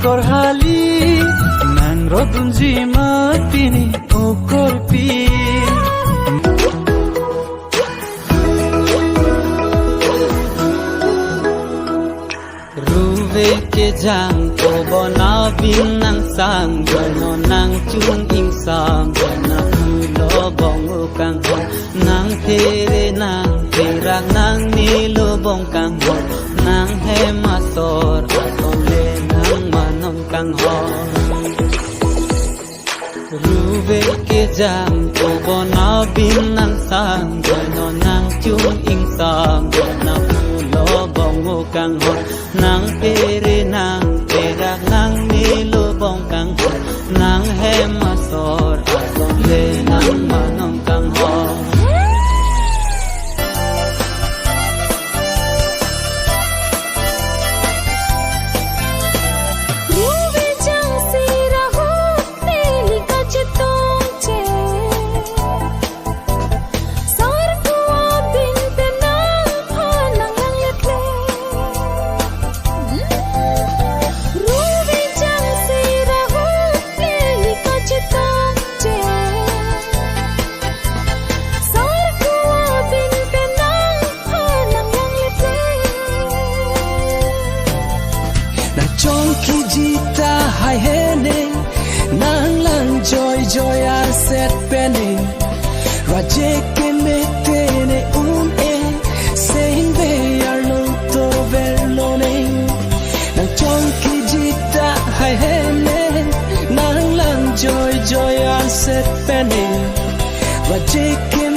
korhali nang rodunji matini okorpi ruve ke jang ko bona bin nang sang no nang chung ing sang na lo bong kang nang tere nang tera nang ni lo bong kang nang he masor atole nang manom kang ho ruve ke jang ko bona bin nang sang no nang chung ing sang na lo bong kang nang tere nang tera nang ni lo bong kang nang he masor atole nang manom kang ho Kijita hai hene nang lang joy joy al set penny raje ke metene e saying they are no to verlone nang chong kijita hai hene nang lang joy joy al set penny raje ke